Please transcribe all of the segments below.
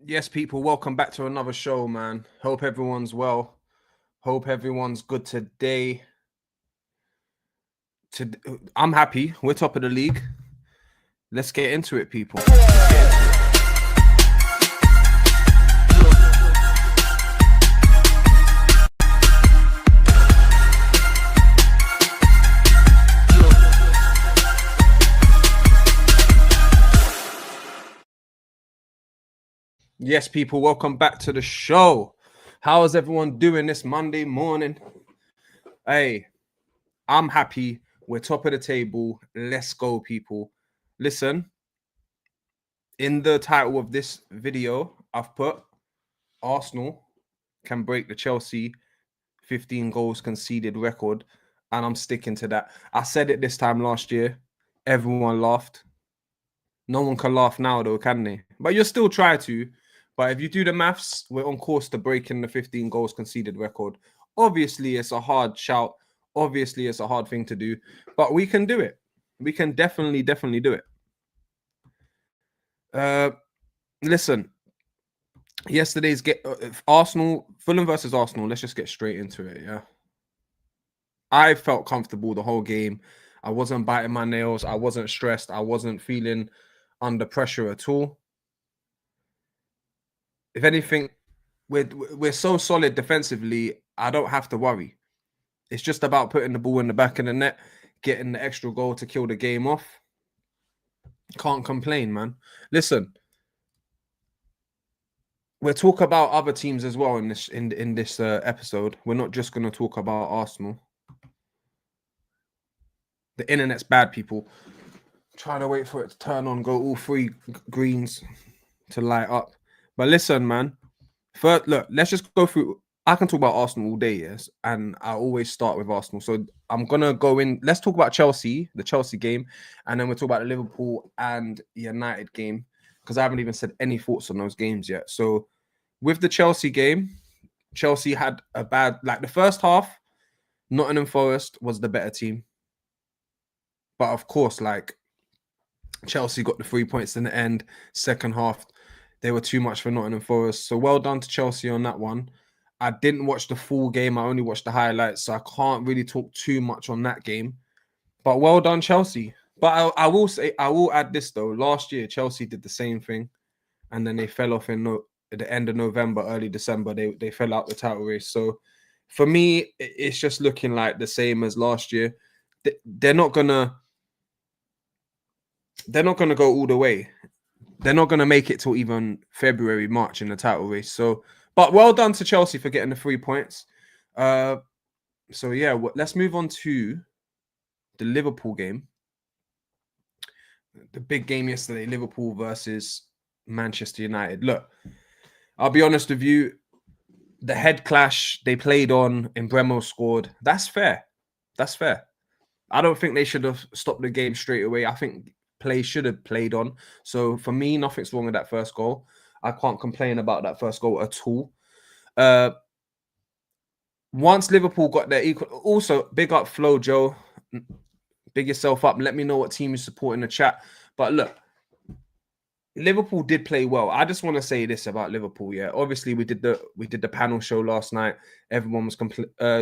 Yes, people, welcome back to another show, man. Hope everyone's well. Hope everyone's good today. I'm happy. We're top of the league. Let's get into it, people. Let's get into it. Yes, people, welcome back to the show. How is everyone doing this Monday morning? Hey, I'm happy. We're top of the table. Let's go, people. Listen, in the title of this video, I've put Arsenal can break the Chelsea 15 goals conceded record, and I'm sticking to that. I said it this time last year. Everyone laughed. No one can laugh now, though, can they? But you'll still try to. But if you do the maths, we're on course to breaking the 15 goals conceded record. Obviously, it's a hard shout. Obviously, it's a hard thing to do. But we can do it. We can definitely do it. Listen, yesterday's Arsenal, Fulham versus Arsenal. Let's just get straight into it, yeah? I felt comfortable the whole game. I wasn't biting my nails. I wasn't stressed. I wasn't feeling under pressure at all. If anything, we're so solid defensively, I don't have to worry. It's just about putting the ball in the back of the net, getting the extra goal to kill the game off. Can't complain, man. Listen, we'll talk about other teams as well in this episode. We're not just going to talk about Arsenal. The internet's bad, people. Trying to wait for it to turn on, go all three greens to light up. But listen, man. First, look, let's just go through. I can talk about Arsenal all day, yes, and I always start with Arsenal. So I'm gonna go in. Let's talk about Chelsea, the Chelsea game, and then we'll talk about the Liverpool and United game because I haven't even said any thoughts on those games yet. So with the Chelsea game, Chelsea had a bad, like the first half, Nottingham Forest was the better team. But of course, like Chelsea got the 3 points in the end. Second half, they were too much for Nottingham Forest. So well done to Chelsea on that one. I didn't watch the full game. I only watched the highlights. So I can't really talk too much on that game. But well done, Chelsea. But I will say, I will add this though. Last year, Chelsea did the same thing. And then they fell off at the end of November, early December. They fell out the title race. So for me, it's just looking like the same as last year. They're not gonna go all the way. They're not gonna make it till even February, March in the title race. So, but well done to Chelsea for getting the 3 points. So yeah, let's move on to the Liverpool game. The big game yesterday, Liverpool versus Manchester United. Look, I'll be honest with you. The head clash they played on in Bremo scored. That's fair. That's fair. I don't think they should have stopped the game straight away. I think play should have played on. So for me, nothing's wrong with that first goal. I can't complain about that first goal at all. Once Liverpool got their equal, also big up Flo Joe, big yourself up. Let me know what team you support in the chat. But look, Liverpool did play well. I just want to say this about Liverpool. Yeah, obviously we did the panel show last night. Everyone was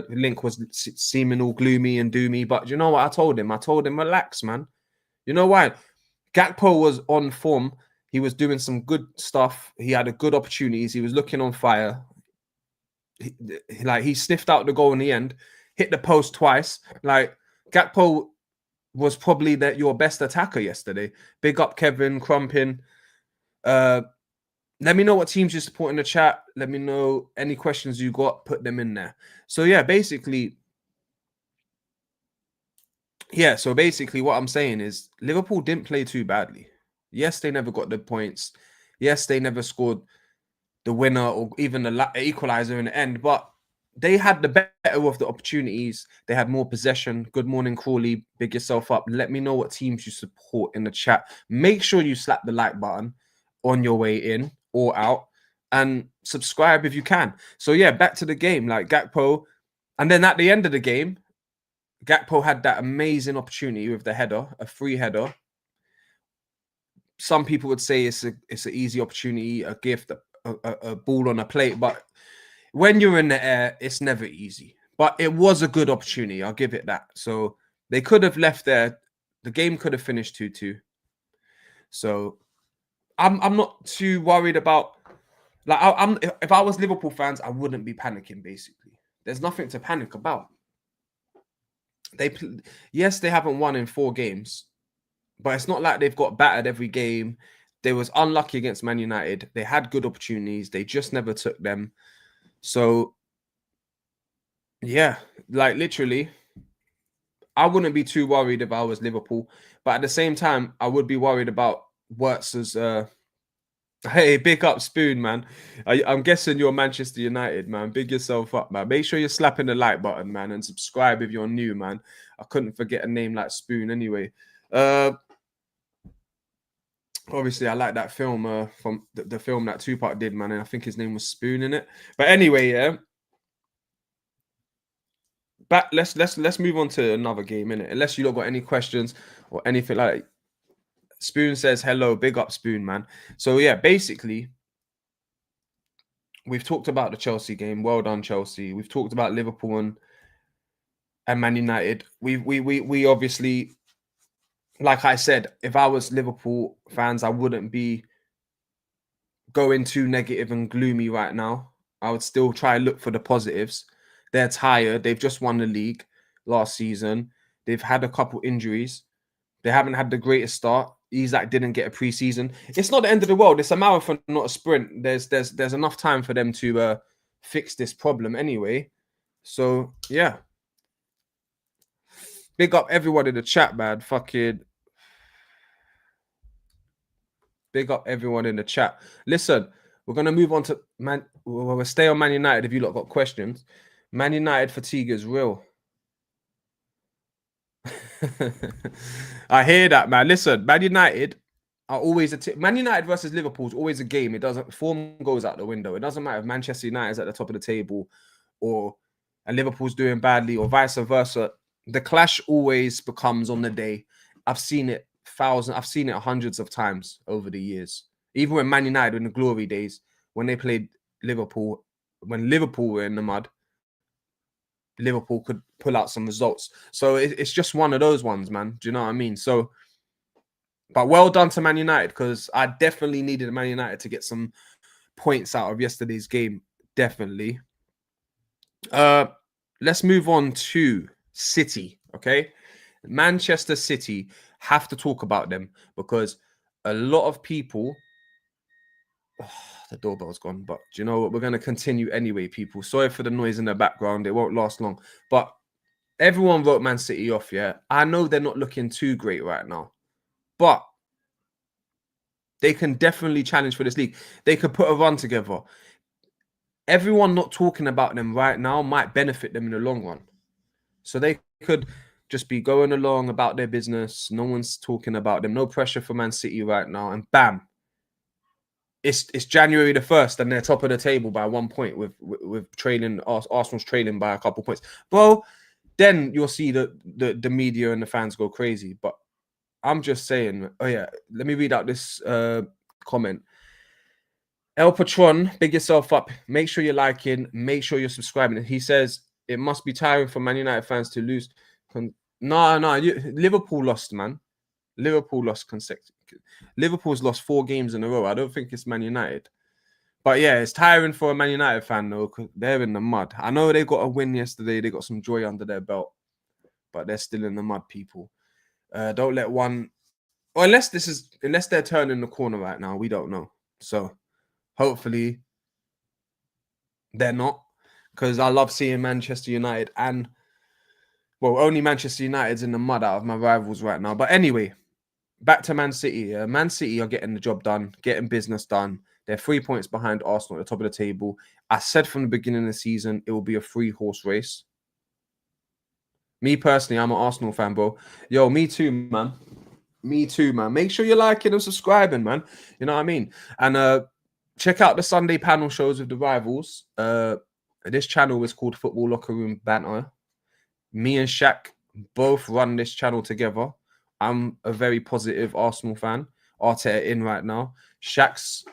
Link was seeming all gloomy and doomy. But you know what I told him? I told him relax, man. You know why? Gakpo was on form. He was doing some good stuff. He had a good opportunities. He was looking on fire. He sniffed out the goal in the end, hit the post twice. Like Gakpo was probably your best attacker yesterday. Big up Kevin Crumpin. Let me know what teams you support in the chat. Let me know any questions you got. Put them in there. So yeah, basically what I'm saying is Liverpool didn't play too badly. Yes, they never got the points. Yes, they never scored the winner or even the equalizer in the end, but they had the better of the opportunities. They had more possession. Good morning, Crawley. Big yourself up. Let me know what teams you support in the chat. Make sure you slap the like button on your way in or out and subscribe if you can. So yeah, back to the game. Like Gakpo, and then at the end of the game, Gakpo had that amazing opportunity with the header, a free header. Some people would say it's an easy opportunity, a gift, a ball on a plate. But when you're in the air, it's never easy. But it was a good opportunity. I'll give it that. So they could have left there. The game could have finished 2-2. So I'm not too worried about, like, if I was Liverpool fans, I wouldn't be panicking. Basically, there's nothing to panic about. Yes, they haven't won in 4 games, but it's not like they've got battered every game. They was unlucky against Man United. They had good opportunities. They just never took them. So, yeah, like literally, I wouldn't be too worried if I was Liverpool. But at the same time, I would be worried about Wirtz's. Hey, big up Spoon, man. I'm guessing you're Manchester United, man. Big yourself up, man. Make sure you're slapping the like button, man, and subscribe if you're new, man. I couldn't forget a name like Spoon anyway. Obviously, I like that film from the film that Tupac did, man, and I think his name was Spoon in it. But anyway, yeah. Let's move on to another game, innit? Unless you don't got any questions or anything like that. Spoon says hello, big up Spoon, man. So yeah, basically, we've talked about the Chelsea game. Well done, Chelsea. We've talked about Liverpool and Man United. We obviously, like I said, if I was Liverpool fans, I wouldn't be going too negative and gloomy right now. I would still try and look for the positives. They're tired. They've just won the league last season. They've had a couple injuries. They haven't had the greatest start. Isak didn't get a preseason. It's not the end of the world. It's a marathon, not a sprint. There's enough time for them to fix this problem anyway. So yeah, big up everyone in the chat, man. Fucking big up everyone in the chat. Listen, we're gonna move on to Man. We'll stay on Man United. If you lot got questions, Man United fatigue is real. I hear that, man. Listen, Man United are always Man United versus Liverpool is always a game. It doesn't, form goes out the window. It doesn't matter if Manchester United is at the top of the table and Liverpool's doing badly or vice versa. The clash always becomes on the day. I've seen it hundreds of times over the years. Even when Man United in the glory days, when they played Liverpool, when Liverpool were in the mud, Liverpool could pull out some results. So it's just one of those ones, man. Do you know what I mean? So, but well done to Man United, because I definitely needed Man United to get some points out of yesterday's game. Definitely. Let's move on to City, okay? Manchester City, have to talk about them because a lot of people... the doorbell's gone, but do you know what? We're going to continue anyway, people. Sorry for the noise in the background. It won't last long. But everyone wrote Man City off, yeah? I know they're not looking too great right now, but they can definitely challenge for this league. They could put a run together. Everyone not talking about them right now might benefit them in the long run. So they could just be going along about their business. No one's talking about them. No pressure for Man City right now. And bam, it's January the 1st and they're top of the table by 1 point with trailing. Arsenal's trailing by a couple points. Well, then you'll see the media and the fans go crazy. But I'm just saying, oh yeah, let me read out this comment. El Patron, big yourself up. Make sure you're liking. Make sure you're subscribing. He says it must be tiring for Man United fans to lose. No, Liverpool lost, man. Liverpool lost consecutive. Liverpool's lost 4 games in a row. I don't think it's Man United. But yeah, it's tiring for a Man United fan, though, because they're in the mud. I know they got a win yesterday. They got some joy under their belt. But they're still in the mud, people. Don't let one... Or unless they're turning the corner right now. We don't know. So, hopefully, they're not. Because I love seeing Manchester United and... Well, only Manchester United's in the mud out of my rivals right now. But anyway, back to Man City. Man City are getting the job done, getting business done. They're 3 points behind Arsenal at the top of the table. I said from the beginning of the season, it will be a 3-horse race. Me personally, I'm an Arsenal fan, bro. Yo, me too, man. Me too, man. Make sure you're liking and subscribing, man. You know what I mean? And check out the Sunday panel shows with the rivals. This channel is called Football Locker Room Banter. Me and Shaq both run this channel together. I'm a very positive Arsenal fan. Arteta in right now. Shaq's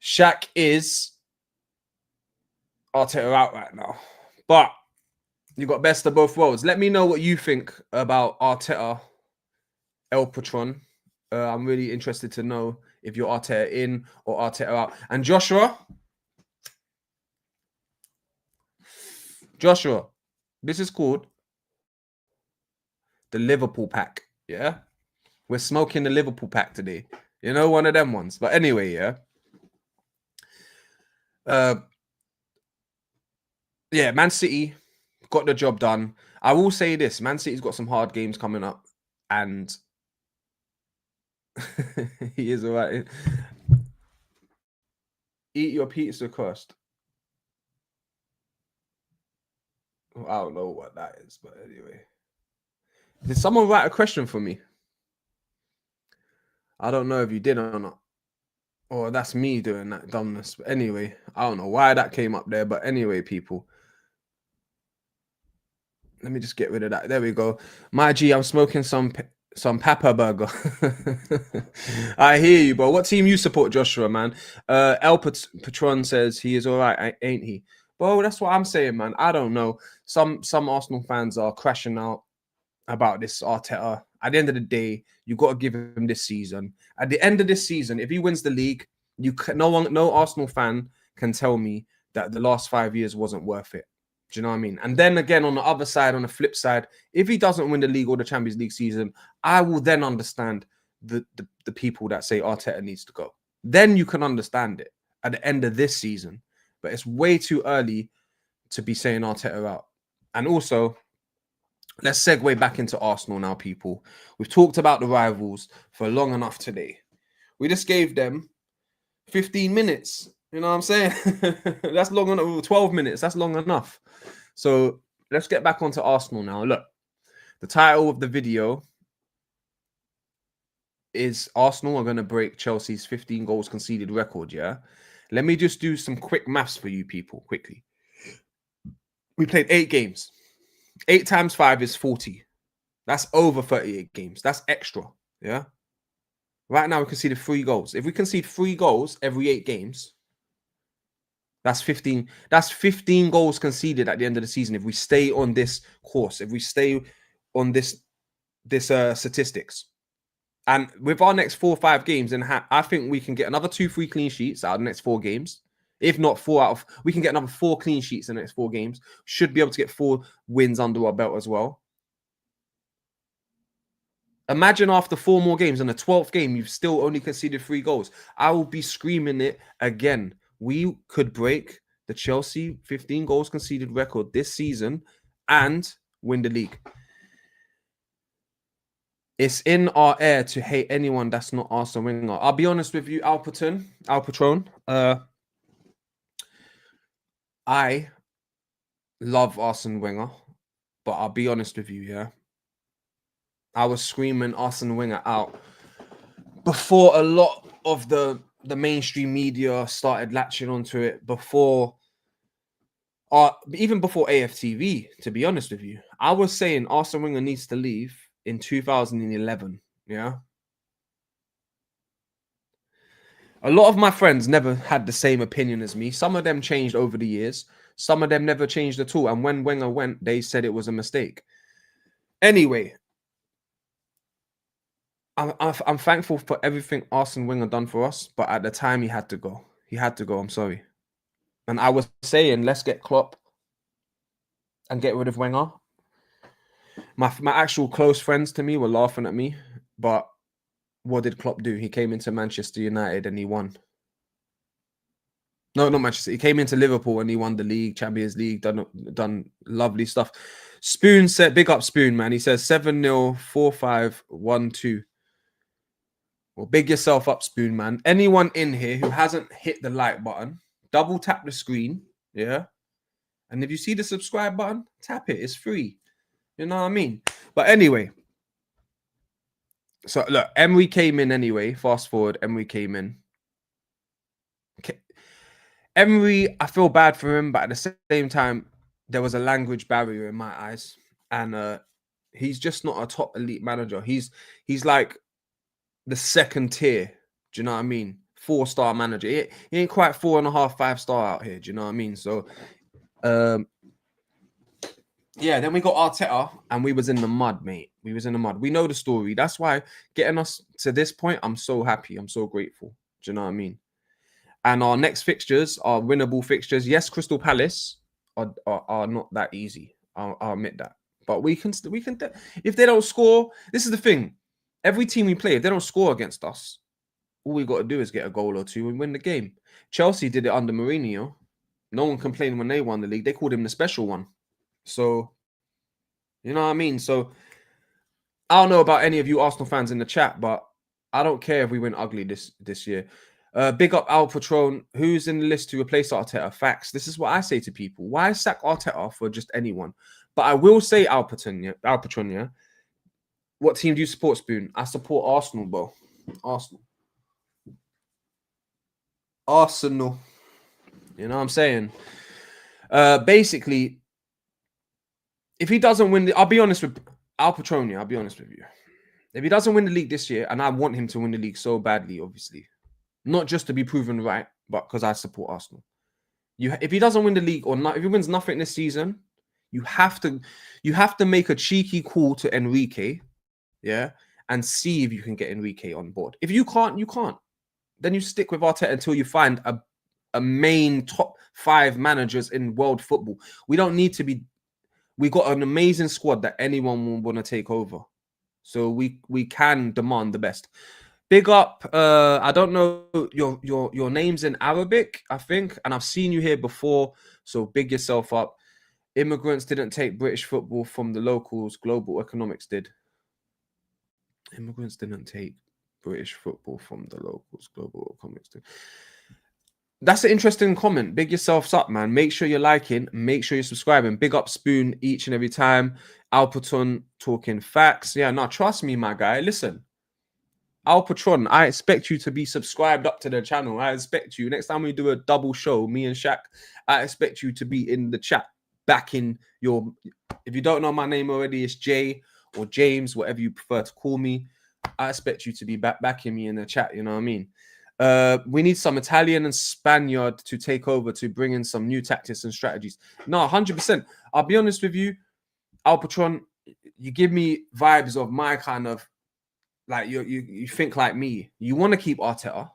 Shaq is Arteta out right now. But you got best of both worlds. Let me know what you think about Arteta, El Patron. I'm really interested to know if you're Arteta in or Arteta out. And Joshua, this is called the Liverpool pack. Yeah, we're smoking the Liverpool pack today. You know, one of them ones. But anyway, yeah. Yeah, Man City got the job done. I will say this: Man City's got some hard games coming up, and he is all right. Eat your pizza crust. I don't know what that is, but anyway. Did someone write a question for me? I don't know if you did or not. Or that's me doing that dumbness. But anyway, I don't know why that came up there. But anyway, people. Let me just get rid of that. There we go. My G, I'm smoking some Papa Burger. I hear you, bro. What team you support, Joshua, man? El Patron says he is all right, ain't he? Bro, that's what I'm saying, man. I don't know. Some Arsenal fans are crashing out about this Arteta. At the end of the day, you got to give him this season. At the end of this season, if he wins the league, no Arsenal fan can tell me that the last 5 years wasn't worth it. Do you know what I mean? And then again, on the other side, on the flip side, if he doesn't win the league or the Champions League season, I will then understand the people that say Arteta needs to go. Then you can understand it at the end of this season. But it's way too early to be saying Arteta out. And also, let's segue back into Arsenal now, people. We've talked about the rivals for long enough today. We just gave them 15 minutes. You know what I'm saying? That's long enough. 12 minutes. That's long enough. So let's get back onto Arsenal now. Look, the title of the video is Arsenal are going to break Chelsea's 15 goals conceded record, yeah? Let me just do some quick maths for you people, quickly. We played 8 games. 8 times 5 is 40. That's over 38 games. That's extra, yeah? Right now, we conceded 3 goals. If we concede 3 goals every 8 games, that's 15. That's 15 goals conceded at the end of the season if we stay on this course, if we stay on this statistics. And with our next 4 or 5 games, and I think we can get another 2-3 clean sheets out of the next 4 games. If not 4 out of, we can get another 4 clean sheets in the next 4 games. Should be able to get 4 wins under our belt as well. Imagine after 4 more games, in the 12th game, you've still only conceded 3 goals. I will be screaming it again. We could break the Chelsea 15 goals conceded record this season and win the league. It's in our air to hate anyone that's not Arsene Wenger. I'll be honest with you, Al Patron. I love Arsene Wenger, but I'll be honest with you, yeah. I was screaming Arsene Wenger out before a lot of the mainstream media started latching onto it, even before AFTV, to be honest with you. I was saying Arsene Wenger needs to leave in 2011, yeah? A lot of my friends never had the same opinion as me. Some of them changed over the years. Some of them never changed at all. And when Wenger went, they said it was a mistake. Anyway, I'm thankful for everything Arsene Wenger done for us, but at the time he had to go. He had to go. I'm sorry. And I was saying, let's get Klopp and get rid of Wenger. My actual close friends to me were laughing at me, but what did Klopp do? He came into Manchester United and he won. No, not Manchester. He came into Liverpool and he won the league, Champions League, done lovely stuff. Spoon said, big up Spoon, man. He says 7-0, 4-5, 1-2. Well, big yourself up, Spoon, man. Anyone in here who hasn't hit the like button, double tap the screen, yeah? And if you see the subscribe button, tap it. It's free. You know what I mean? But anyway, so look, Emery came in anyway. Fast forward, Emery came in. Okay. Emery, I feel bad for him, but at the same time, there was a language barrier in my eyes. And he's just not a top elite manager. He's like the second tier. Do you know what I mean? 4-star manager. He ain't quite 4.5, 5-star out here. Do you know what I mean? So, yeah, then we got Arteta and we was in the mud, mate. We was in the mud. We know the story. That's why getting us to this point, I'm so happy. I'm so grateful. Do you know what I mean? And our next fixtures are winnable fixtures. Yes, Crystal Palace are not that easy. I'll admit that. But we can if they don't score, this is the thing. Every team we play, if they don't score against us, all we got to do is get a goal or two and win the game. Chelsea did it under Mourinho. No one complained when they won the league. They called him the special one. So, you know what I mean? So, I don't know about any of you Arsenal fans in the chat, but I don't care if we win ugly this year. Big up Al Patron, who's in the list to replace Arteta. Facts. This is what I say to people. Why sack Arteta for just anyone? But I will say, Al Patron, yeah. What team do you support, Spoon? I support Arsenal, bro. Arsenal. You know what I'm saying? Basically, if he doesn't win, I'll be honest with Al Patron. I'll be honest with you. If he doesn't win the league this year, and I want him to win the league so badly, obviously, not just to be proven right, but because I support Arsenal. If he doesn't win the league or not, if he wins nothing this season, you have to make a cheeky call to Enrique, yeah, and see if you can get Enrique on board. If you can't, you can't. Then you stick with Arteta until you find a main top 5 managers in world football. We don't need to be. We got an amazing squad that anyone will want to take over. So we can demand the best. Big up. I don't know your name's in Arabic, I think, and I've seen you here before. So big yourself up. Immigrants didn't take British football from the locals. Global economics did. Immigrants didn't take British football from the locals. Global economics did. That's an interesting comment. Big yourselves up, man. Make sure you're liking. Make sure you're subscribing. Big up Spoon each and every time. Alperton talking facts. Yeah, no, trust me, my guy. Listen, Alpatron, I expect you to be subscribed up to the channel. I expect you. Next time we do a double show, me and Shaq, I expect you to be in the chat. Back in your... If you don't know my name already, it's Jay or James, whatever you prefer to call me. I expect you to be backing me in the chat. You know what I mean? We need some Italian and Spaniard to take over to bring in some new tactics and strategies. No, 100%. I'll be honest with you, Alpatron, you give me vibes of my kind of, like, you think like me. You want to keep Arteta.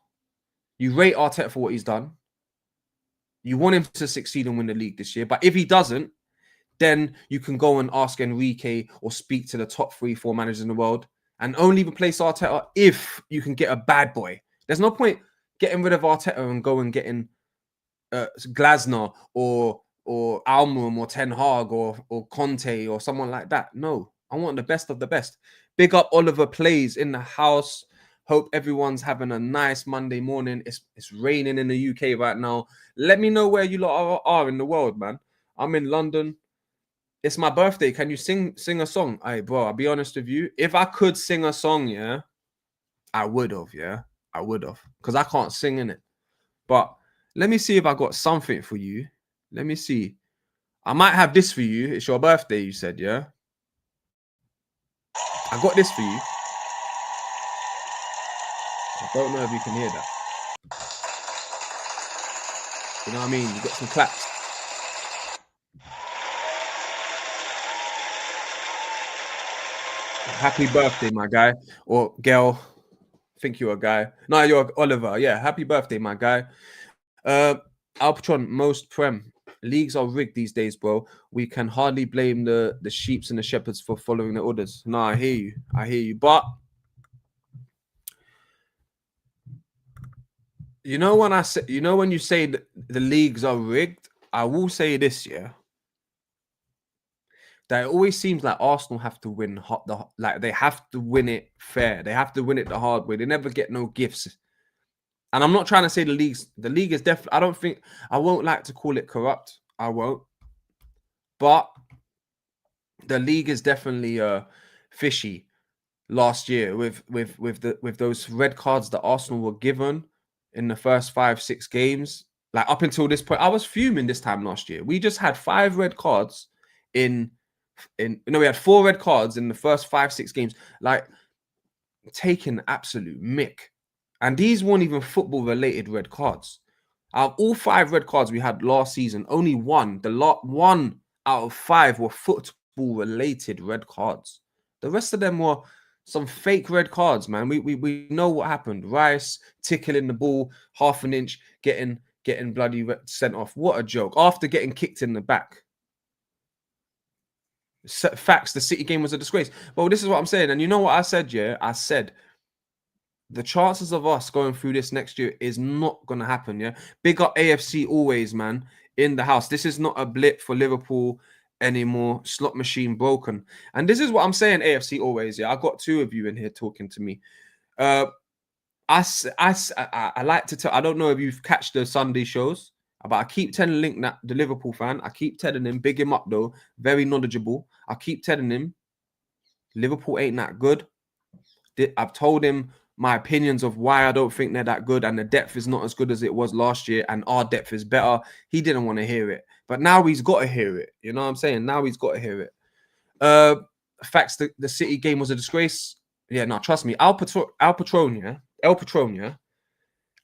You rate Arteta for what he's done. You want him to succeed and win the league this year. But if he doesn't, then you can go and ask Enrique or speak to the top 3-4 managers in the world and only replace Arteta if you can get a bad boy. There's no point getting rid of Arteta and go and getting Glasner or Almum or Ten Hag or Conte or someone like that. No, I want the best of the best. Big up Oliver Plays in the house. Hope everyone's having a nice Monday morning. It's raining in the UK right now. Let me know where you lot are in the world, man. I'm in London. It's my birthday. Can you sing a song? Hey, bro, I'll be honest with you. If I could sing a song, yeah, I would have, yeah. I would have. Because I can't sing in it. But let me see if I got something for you. Let me see. I might have this for you. It's your birthday, you said, yeah? I got this for you. I don't know if you can hear that. You know what I mean? You got some claps. Happy birthday, my guy. Or girl. I think you're a guy. No, you're Oliver. Yeah, happy birthday, my guy. Alpatron, most Prem. Leagues are rigged these days, bro. We can hardly blame the sheeps and the shepherds for following the orders. No, I hear you. I hear you. But you know when I say, you know when you say the leagues are rigged, I will say this, yeah. That it always seems like Arsenal have to win like they have to win it fair. They have to win it the hard way. They never get no gifts. And I'm not trying to say the league is definitely, I won't like to call it corrupt. I won't. But the league is definitely fishy last year with those red cards that Arsenal were given in the first 5-6 games. Like up until this point, I was fuming this time last year. We just had 5 red cards we had 4 red cards in the first 5-6 games. Like taking absolute mick. And these weren't even football-related red cards. Out of all 5 red cards we had last season, only one out of 5 were football-related red cards. The rest of them were some fake red cards, man. We know what happened. Rice tickling the ball half an inch, getting bloody sent off. What a joke. After getting kicked in the back. Facts, the City game was a disgrace. But this is what I'm saying. And you know what I said, yeah? I said the chances of us going through this next year is not going to happen, yeah? Big up AFC always, man, in the house. This is not a blip for Liverpool anymore. Slot machine broken. And this is what I'm saying, AFC always, yeah? I got 2 of you in here talking to me. I like to tell, I don't know if you've catched the Sunday shows, but I keep telling Link, that the Liverpool fan, I keep telling him, big him up though, very knowledgeable. I keep telling him, Liverpool ain't that good. I've told him my opinions of why I don't think they're that good, and the depth is not as good as it was last year, and our depth is better. He didn't want to hear it, but now he's got to hear it. You know what I'm saying? Now he's got to hear it. Facts, the City game was a disgrace. Yeah, no, trust me. El Patronia,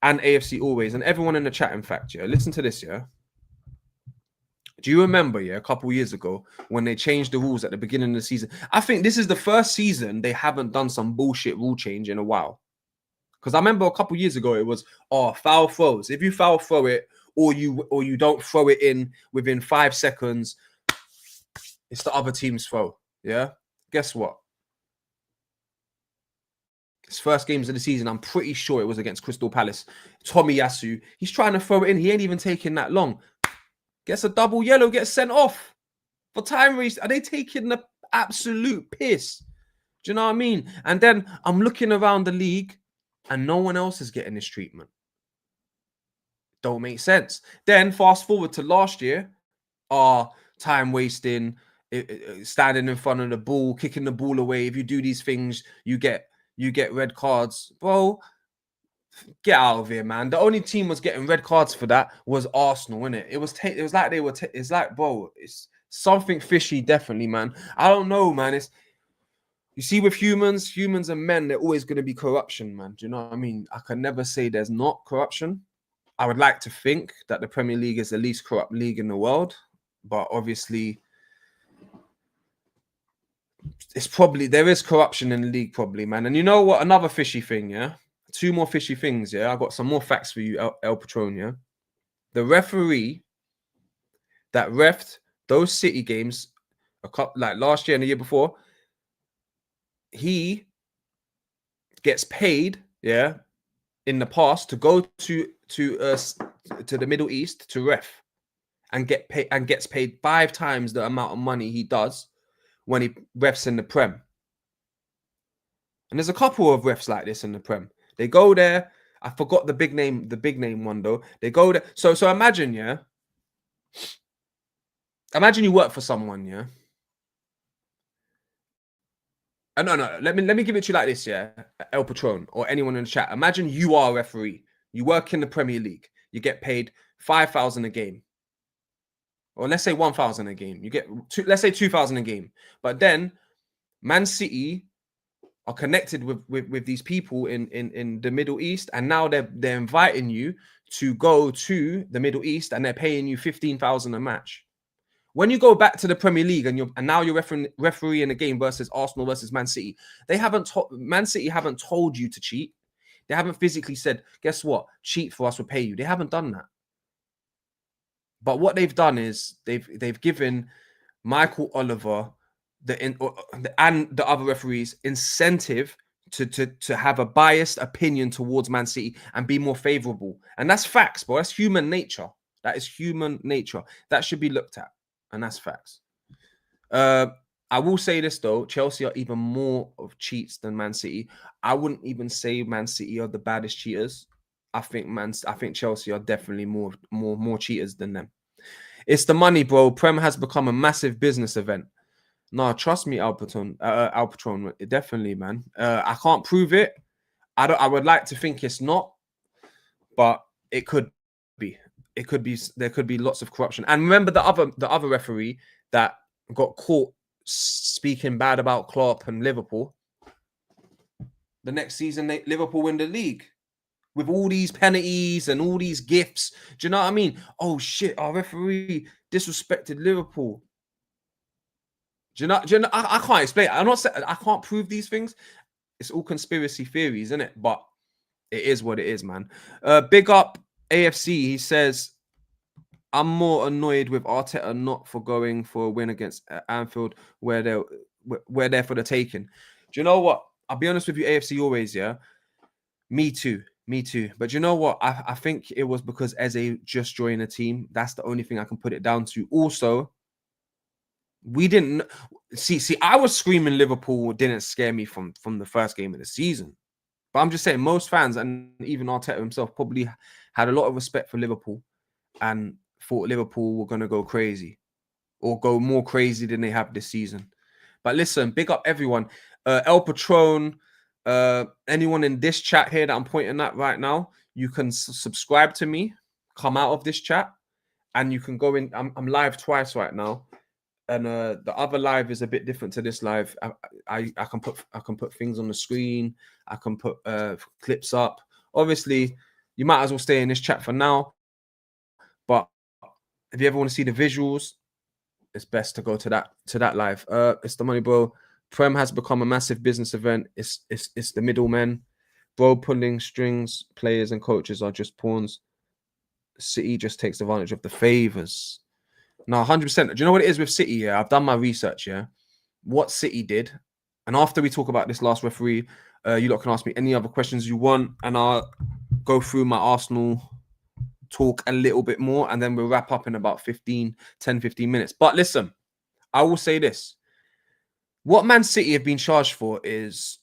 and AFC always, and everyone in the chat, in fact, yeah, listen to this, yeah. Do you remember, yeah, a couple years ago when they changed the rules at the beginning of the season? I think this is the first season they haven't done some bullshit rule change in a while. Because I remember a couple years ago it was, foul throws. If you foul throw it or you don't throw it in within 5 seconds, it's the other team's throw. Yeah. Guess what? His first games of the season, I'm pretty sure it was against Crystal Palace. Tomiyasu, he's trying to throw it in. He ain't even taking that long. Gets a double yellow, gets sent off for time waste. Are they taking the absolute piss? Do you know what I mean? And then I'm looking around the league and no one else is getting this treatment. Don't make sense. Then fast forward to last year, time wasting, standing in front of the ball, kicking the ball away. If you do these things, you get red cards. Bro, get out of here, man. The only team was getting red cards for that was Arsenal, innit? It was like they were. It's like, bro, it's something fishy, definitely, man. I don't know, man. You see, with humans and men, they're always going to be corruption, man. Do you know what I mean? I can never say there's not corruption. I would like to think that the Premier League is the least corrupt league in the world, but obviously, there is corruption in the league, probably, man. And you know what? Another fishy thing, yeah. 2 more fishy things, yeah. I got some more facts for you, El Patron, yeah. The referee that refed those City games, like last year and the year before, he gets paid, yeah, in the past to go to the Middle East to ref and gets paid 5 times the amount of money he does when he refs in the Prem. And there's a couple of refs like this in the Prem. They go there. I forgot the big name one though. They go there. So imagine, yeah. Imagine you work for someone, yeah. No. Let me give it to you like this, yeah. El Patron or anyone in the chat. Imagine you are a referee. You work in the Premier League. You get paid 5,000 a game, or let's say 1,000 a game. You get let's say 2,000 a game. But then Man City are connected with these people in the Middle East, and now they're inviting you to go to the Middle East, and they're paying you 15,000 a match. When you go back to the Premier League and now you're refereeing a game versus Arsenal versus Man City, Man City haven't told you to cheat. They haven't physically said, guess what? Cheat for us, we'll pay you. They haven't done that. But what they've done is they've given Michael Oliver and the other referees incentive to have a biased opinion towards Man City and be more favorable. And that's facts, bro. That's human nature. That is human nature. That should be looked at. And that's facts. I will say this though, Chelsea are even more of cheats than Man City. I wouldn't even say Man City are the baddest cheaters. I think Chelsea are definitely more cheaters than them. It's the money, bro. Prem has become a massive business event. No, trust me, Al Patron, definitely, man. I can't prove it. I would like to think it's not, but it could be. It could be. There could be lots of corruption. And remember the other referee that got caught speaking bad about Klopp and Liverpool. The next season, Liverpool win the league. with all these penalties and all these gifts. Do you know what I mean? Oh shit, our referee disrespected Liverpool. Do you know? I can't explain. I'm not saying I can't prove these things. It's all conspiracy theories, isn't it? But it is what it is, man. Big up AFC. He says, I'm more annoyed with Arteta not for going for a win against Anfield where they're for the taking. Do you know what? I'll be honest with you, AFC always, yeah. Me too. Me too. But you know what? I think it was because Eze just joined the team. That's the only thing I can put it down to. Also, we didn't see. I was screaming Liverpool didn't scare me from the first game of the season. But I'm just saying, most fans and even Arteta himself probably had a lot of respect for Liverpool and thought Liverpool were going to go crazy or go more crazy than they have this season. But listen, big up everyone. El Patron, anyone in this chat here that I'm pointing at right now, you can subscribe to me, come out of this chat, and you can go in. I'm live twice right now. And the other live is a bit different to this live. I can put things on the screen. I can put clips up. Obviously, you might as well stay in this chat for now. But if you ever want to see the visuals, it's best to go to that live. It's the money, bro. Prem has become a massive business event. It's the middlemen, bro, pulling strings. Players and coaches are just pawns. City just takes advantage of the favors. No, 100%. Do you know what it is with City? Yeah, I've done my research. Yeah, what City did, and after we talk about this last referee, you lot can ask me any other questions you want, and I'll go through my Arsenal talk a little bit more, and then we'll wrap up in about 15 minutes. But listen, I will say this: what Man City have been charged for is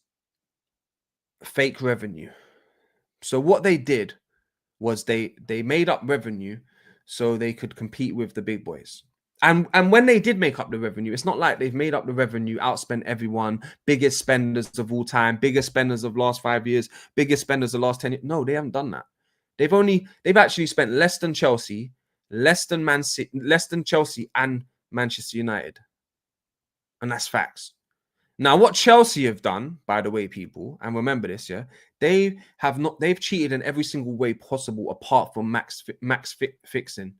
fake revenue. So what they did was they made up revenue so they could compete with the big boys. And when they did make up the revenue, it's not like they've made up the revenue, outspent everyone, biggest spenders of all time, biggest spenders of last 5 years, biggest spenders of last 10 years. No, they haven't done that. They've actually spent less than Chelsea, less than Man City, less than Chelsea and Manchester United. And that's facts. Now, what Chelsea have done, by the way, people, and remember this, yeah, they've cheated in every single way possible apart from max fixing.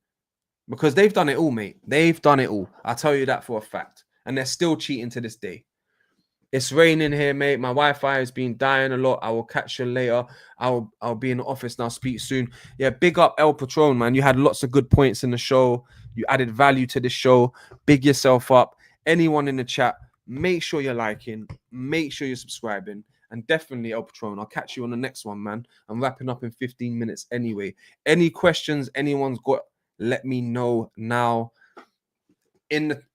Because they've done it all, mate. They've done it all. I'll tell you that for a fact. And they're still cheating to this day. It's raining here, mate. My Wi-Fi has been dying a lot. I will catch you later. I'll be in the office now. Speak soon. Yeah, big up El Patron, man. You had lots of good points in the show. You added value to this show. Big yourself up. Anyone in the chat, make sure you're liking. Make sure you're subscribing. And definitely El Patron. I'll catch you on the next one, man. I'm wrapping up in 15 minutes anyway. Any questions anyone's got, let me know now.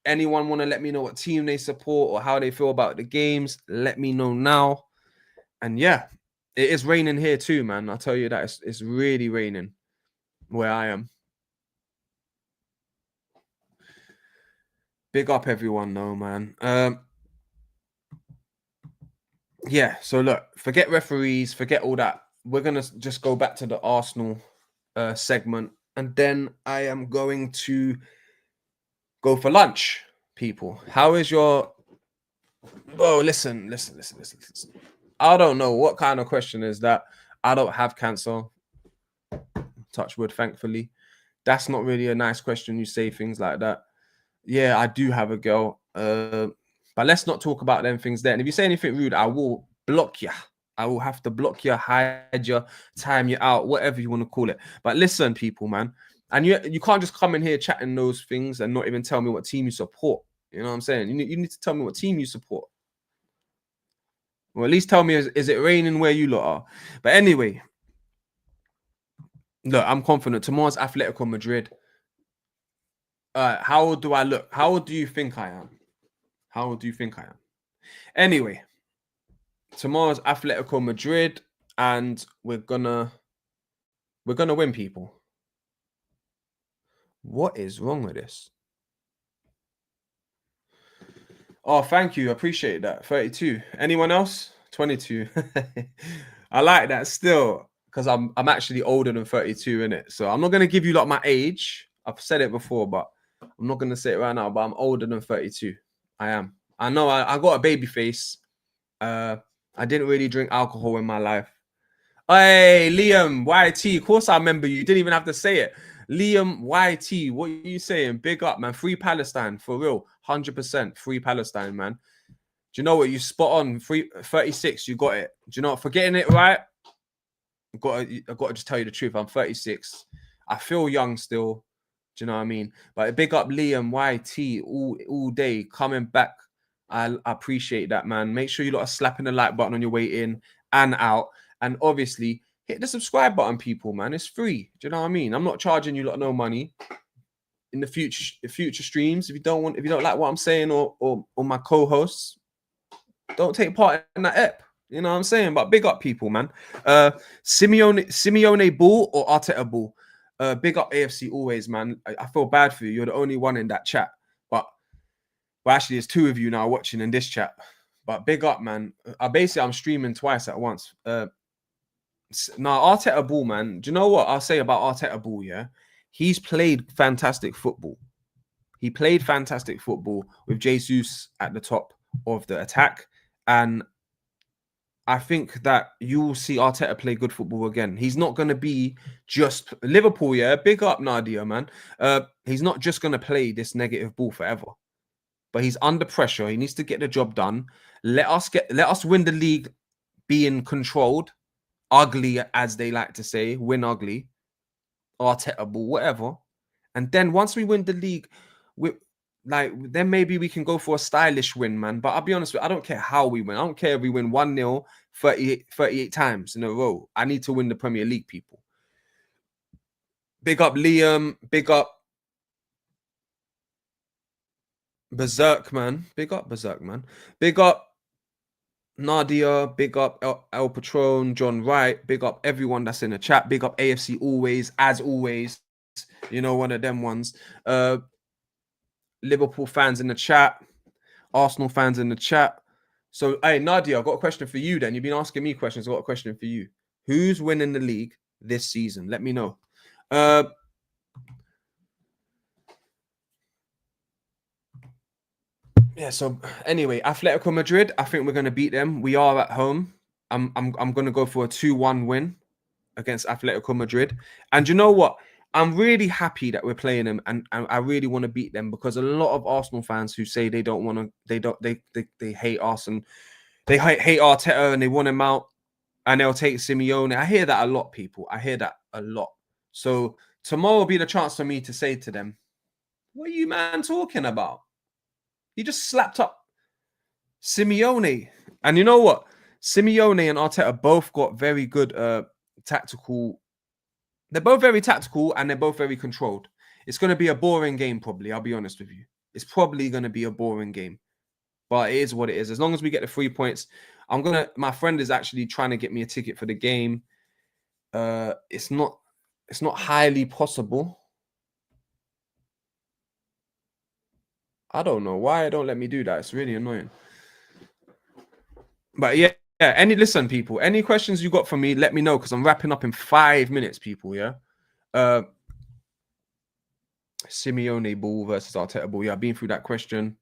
Anyone want to let me know what team they support or how they feel about the games? Let me know now. And yeah, it is raining here too, man. I'll tell you that it's really raining where I am. Big up everyone, though, man. Yeah. So look, forget referees, forget all that. We're gonna just go back to the Arsenal segment, and then I am going to go for lunch, people. How is your... Oh, listen. I don't know what kind of question is that. I don't have cancer. Touch wood, thankfully. That's not really a nice question. You say things like that. Yeah, I do have a girl. But let's not talk about them things there. And if you say anything rude, I will block you. I will have to block you, hide you, time you out, whatever you want to call it. But listen, people, man. And you can't just come in here chatting those things and not even tell me what team you support. You know what I'm saying? You need to tell me what team you support. Or at least tell me, is it raining where you lot are? But anyway, look, I'm confident. Tomorrow's Atletico Madrid. How old do I look? How old do you think I am? How old do you think I am? Anyway, tomorrow's Atletico Madrid, and we're gonna win, people. What is wrong with this? Oh, thank you. I appreciate that. 32. Anyone else? 22. I like that still, because I'm actually older than 32, innit? So I'm not gonna give you like my age. I've said it before, but I'm not gonna say it right now. But I'm older than 32. I am. I know I got a baby face. I didn't really drink alcohol in my life. Hey, Liam YT. Of course, I remember you. You didn't even have to say it. Liam YT. What are you saying? Big up, man. Free Palestine for real. 100% free Palestine, man. Do you know what? You spot on. 36. You got it. Do you know what? For getting it right, I've got to just tell you the truth. I'm 36. I feel young still. Do you know what I mean? But big up Liam YT all day coming back. I appreciate that, man. Make sure you lot are slapping the like button on your way in and out. And obviously, hit the subscribe button, people, man. It's free. Do you know what I mean? I'm not charging you lot no money. In the future streams, if you don't like what I'm saying or my co-hosts, don't take part in that ep. You know what I'm saying? But big up people, man. Simeone Ball or Arteta Ball? Big up AFC always, man. I feel bad for you. You're the only one in that chat. But actually, there's two of you now watching in this chat. But big up, man. I'm streaming twice at once. Now, Arteta Ball, man. Do you know what I'll say about Arteta Ball, yeah? He's played fantastic football. He played fantastic football with Jesus at the top of the attack. And I think that you will see Arteta play good football again. He's not going to be just Liverpool, yeah. Big up Nadia, man. He's not just going to play this negative ball forever, but he's under pressure. He needs to get the job done. Let us win the league, being controlled, ugly as they like to say, win ugly, Arteta ball, whatever. And then once we win the league, then maybe we can go for a stylish win, man. But I'll be honest with you, I don't care how we win. I don't care if we win 1-0 38 times in a row. I need to win the Premier League, people. Big up Liam. Big up Berserk, man. Big up Berserk, man. Big up Nadia. Big up El Patron, John Wright. Big up everyone that's in the chat. Big up AFC always, as always. You know, one of them ones. Liverpool fans in the chat, Arsenal fans in the chat. So, hey, Nadia, I've got a question for you then. You've been asking me questions. I've got a question for you. Who's winning the league this season? Let me know. Yeah, so anyway, Atletico Madrid, I think we're going to beat them. We are at home. I'm going to go for a 2-1 win against Atletico Madrid. And you know what? I'm really happy that we're playing them, and I really want to beat them, because a lot of Arsenal fans who say they don't want to, they hate us and they hate Arteta and they want him out and they'll take Simeone. I hear that a lot, people. I hear that a lot. So tomorrow will be the chance for me to say to them, "What are you man talking about? He just slapped up Simeone." And you know what? Simeone and Arteta both got very good tactical. They're both very tactical and they're both very controlled. It's going to be a boring game, probably. I'll be honest with you. It's probably going to be a boring game, but it is what it is. As long as we get the 3 points, my friend is actually trying to get me a ticket for the game. It's not highly possible. I don't know why it don't let me do that. It's really annoying. But yeah. Listen, people. Any questions you got for me? Let me know, because I'm wrapping up in 5 minutes, people. Yeah. Simeone ball versus Arteta ball. Yeah, I've been through that question.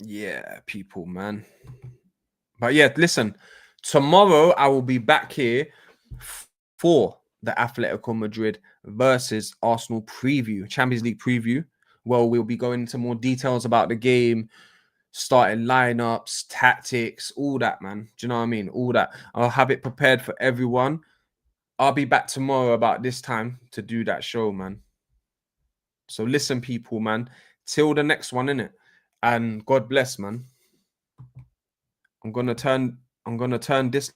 Yeah, people, man. But yeah, listen. Tomorrow I will be back here for the Atletico Madrid versus Arsenal preview, Champions League preview. Well, we'll be going into more details about the game, starting lineups, tactics, all that, man. Do you know what I mean? All that. I'll have it prepared for everyone. I'll be back tomorrow about this time to do that show, man. So listen, people, man. Till the next one, innit? And God bless, man. I'm gonna turn this